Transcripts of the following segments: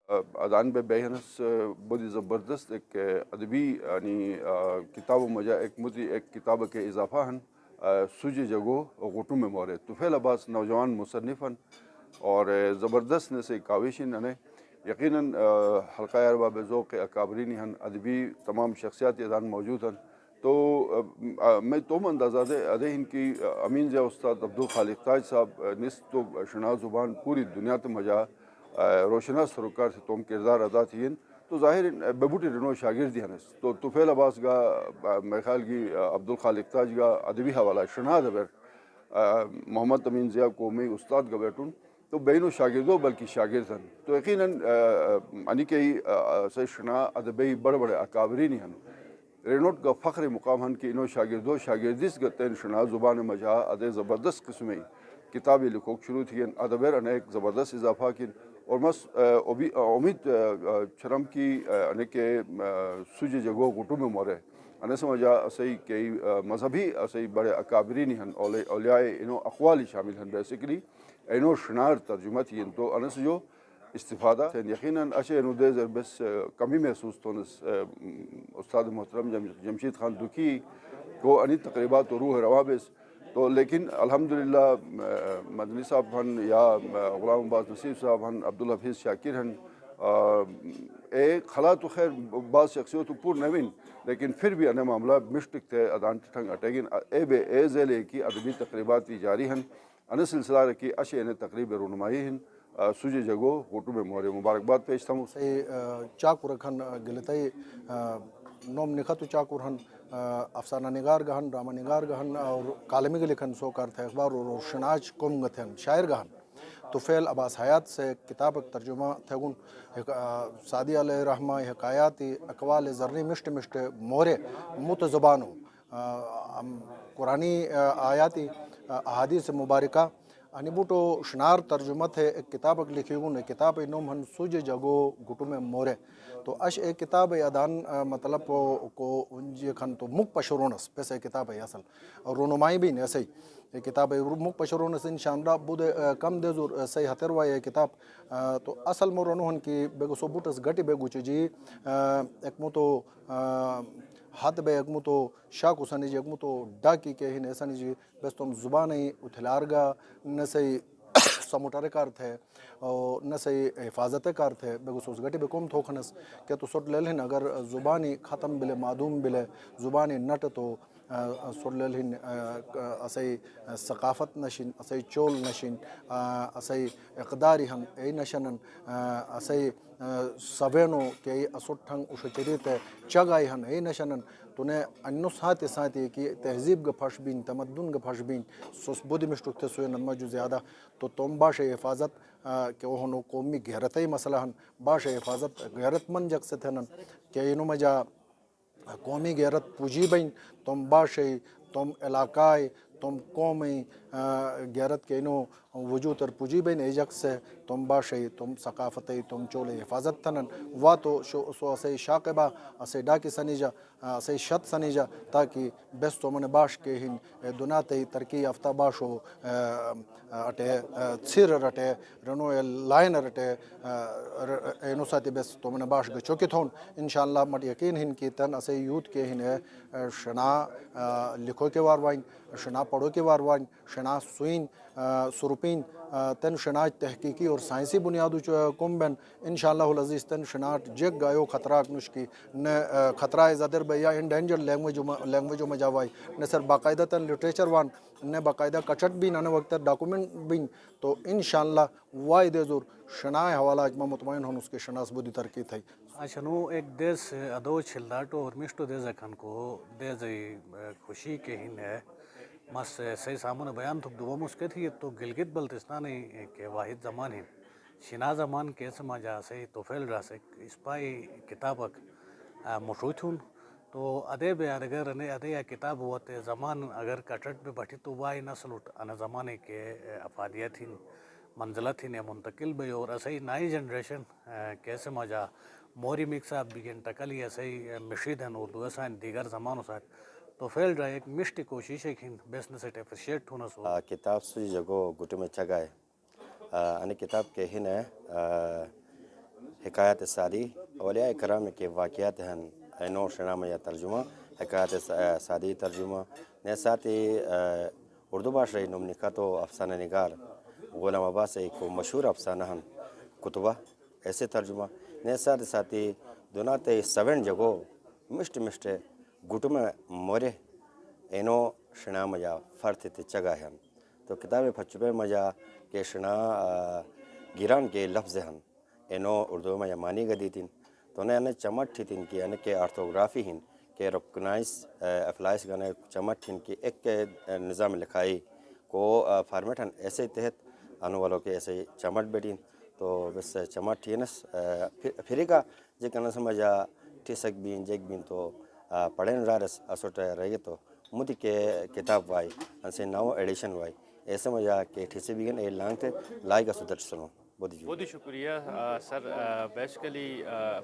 اذان به بهنس بودی زبردست ایک ادبی یعنی کتاب و مجا ایک مدی ایک کتاب کے اضافہ ہن سوجی جگو غٹو میں مورے طفیل عباس نوجوان مصنفن اور زبردست نے سے کاوشین نے یقیناً حلقہ ارباب ذوق اکابرینی ہن ادبی تمام شخصیات اذان موجود ہن تو میں توم اندازہ دے ادے ان کی امین ضیاء استاد عبدالخالق تاج صاحب نصف تو شنا زبان پوری دنیا تو مجا روشنا سروکار سے توم کردار ادا تھین تو ظاہر ببوٹی رنو شاگردی ہنس تو طفیل عباس گا میرے خیال کی عبدالخالق تاج گا ادبی حوالہ شنا دبر محمد امین ضیاء قومی استاد گا بیٹون تو بینو شاگردوں بلکہ شاگرد ہن تو یقیناً انی کئی سے شنا ادبی بڑے بڑے اکابرینی ہن رینوٹ کا فخر مقام ہن کہ انہوں شاگردوں شاگردیس گتین شنا زبان مجا ادے زبردست قسمیں کتابی لکھوک شروع تھین ادبیر انیک زبردست اضافہ کن اور مس امید چرم کی انکے سوجی جگو گٹو میں مورے انہیں سمجھا اسی کئی مذہبی اسی بڑے اکابرینی ہن اولیاء انہوں اقوالی شامل ہن بیسیکلی انہوں شنار ترجمہ تھین تو انہیں سے جو استفادہ یقیناً اچھے انہوں دے زر بس کمی محسوس تونس استاد محترم جمشید خان دکی کو انی تقریبات و روح روابس تو لیکن الحمدللہ مدنی صاحب ہن یا غلام عباس نصیب صاحب ہن عبدالحفیظ شاکر ہن خلا تو خیر بعض شخصیت تو پور نوین لیکن پھر بھی انہیں معاملہ مشتق تھے ادان ٹھنگ اٹیگن اے زیلے کی ادبی تقریبات جاری ہن انہیں سلسلہ رکھی اشے انہیں تقریب رونمائی ہن سوجی جگو گوٹو میں مورے مبارکباد پیش تھا چاکور رکھن گلتائی نوم نخت چاکور ہن افسانہ نگار گہن ڈرامہ نگار گہن اور کالمی کے لکھن سوکار تھے اخبار اور شناج قوم گتھن شاعر گہن طفیل عباس حیات سے کتاب ترجمہ تھگن سعدی علیہ رحمہ حکایاتی اقوال زرنی مشت مشت مورے مت زبانوں قرآنی آیاتی احادیث مبارکہ انی بوٹو شنار ترجمہ تھے ایک کتاب لکھی گن ایک کتاب نوم ہن سوج جگو گٹو میں مورے تو اش ایک کتاب ادان مطلب کو انجی کھن تو مک پشرونس پیسے کتاب ہے اصل اور رونمائی بھی نہیں ایسے ہی کتاب مک پشرونس انشاءاللہ بود کم دے زور صحیح ہتروا یہ کتاب تو اصل مورونو ہن کی بیگو سو بوٹس گٹی بیگو چی ایک مو تو حد بے اگمو تو شاکو سنی جی اگمو تو ڈاکی کے ہی نیسانی جی بس تم زبانی اتھلارگا نسی سموٹر کار تھے اور نسی حفاظت کار تھے بے گسوس گٹی بے کوم تھوکھنس کہ تو سوٹ لیلہن اگر زبانی ختم بلے معدوم بلے زبانی نٹ تو سوٹ لیلہن اسی ثقافت نشین اسی چول نشین اسی اقداری ہم ای نشنن اسی سبینو کہ ای اسوٹھنگ اشچریت چگائی ہن ای نشنن تو نے انو ساتھ ساتھی کی تہذیب گا پھش بین تمدن گا پھش بین سوس بودی مشتوک تھے سوئے نما جو زیادہ تو تم باش حفاظت کہ وہ ہنو قومی گہرتائی مسئلہ ہن باش حفاظت غیرت من جگ سے تھنن کہ انو مجا قومی غیرت پوجی بین تم باشی تم علاقائی تم قومی غیرت کے انو وجود تر پوجی بین ایجک سے تم باشی تم ثقافتی تم چول حفاظت تنن وا تو سو اسے شاقبہ اسے ڈاکی سنیجا اسے شت سنیجا تاکہ بیس تو من باش کے ہن دناتی ترقی یافتہ باشو اٹے څیر رٹے رنو لائن رٹے اینو ساتی بیس تو من باش گا چوکی تھون انشاءاللہ مٹ یقین ہن کی تن اسے یوت کے ہن شنا لکھو کے واروائن شنا پڑھو کے واروائن شنا سوئن سروپین تن شناج تحقیقی اور سائنسی بنیادو کم بین انشاءاللہ العزیز تن شناٹ جگ گایو خطراک نشکی نہ خطرہ زدر بے یا انڈینجر لینگویجو میں جاوائی نہ سر باقاعدہ تن لٹریچر وان نہ باقاعدہ کچٹ بین نہ وقت ڈاکومنٹ بین تو انشاءاللہ وائی دے زور شنائے حوالہ اجمہ مطمئن ہون اس کے شناس بودی ترقی تھائی اشنو ایک دیس ادو چھلداٹو اور مشتو دیز اکھن کو دیز خوشی کے ہن ہے مس صحیح سامن بیان تھک دو مسکے تھی تو گلگت بلتستانی کے واحد زمان ہیں شنا زمان کے سما جا سے طفیل را سے اسپائی کتابک مشروطون تو ادے بے اگر نے ادے یا کتاب ہوتے زمان اگر کٹٹ پہ بٹھی تو وائی نسل انا زمانے کے افادیت ہن منزلت ہن منتقل بھی اور ایسے نئی جنریشن کیسے مجا موری مکس آپ بگن ٹکلی ایسے مشید ہیں اردو ایسا دیگر زمانوں سے تو فیل رہا ایک مشتی کوشش ہے کہ بیسنس ایٹ اپریشیٹ ہونا سو کتاب سوی جگو گٹو میں چگائے انی کتاب کے ہن حکایت سادی اولیاء کرام کے واقعات ہیں اینو شنامہ یا ترجمہ حکایت سادی ترجمہ نیساتی اردو باشا نمنکا تو افسانہ نگار غلام عباس کو مشہور افسانہ ہیں کتبہ ایسے ترجمہ نیسات ساتھی دوناتے 7 جگو مشت گٹم مورے اینو شنا مجا فرت چگا ہیں تو کتاب پھچپے مجا کہ شنا گیران کے لفظ ہیں اینو اردو میں مانی گدی تین تو نے چمٹ تھی تین کی یعنی کہ آرتھوگرافی ہیں کہ رکنائز افلائز گانے چمٹ تھین کی ایک نظام لکھائی کو فارمیٹ ہیں ایسے تحت آنو والوں کے ایسے چمٹ بیٹین تو بس چمٹ تھینس پھر کا جے کنا سمجھا ٹھیسک بین جیک بین تو پڑھیں رارس اسوٹ رہے تو مدی کے کتاب وائی انسے 9 ایڈیشن وائی ایسے مجھا کہ ٹھیسے بیگن اے لانگ تھے لائی کا سدر سنو بہت شکریہ sir basically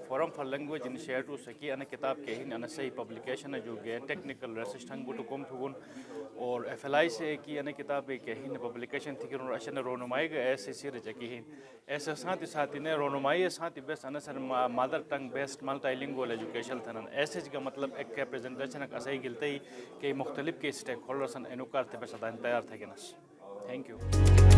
forum for language initiative سکی ان کتاب کے ہی ان صحیح پبلیکیشن جو گئے ٹیکنیکل ریسرچ ٹنگ بوٹو کم تھون اور ایف ایل آئی سے کی ان کتاب کے ہی پبلیکیشن تھی کہ اشن رونمائی گئے ایسے سیر چکی ہیں ایسے ساتھ نے رونمائی ساتھ بیس ان سر مادر ٹنگ بیسڈ ملٹی لنگوال ایجوکیشن تھن ایسے کا مطلب ایک پریزنٹیشن ایسے گلتے ہی کہ مختلف کے اسٹیک ہولڈرس انوکار تھے بس تیار تھے گنس تھینک یو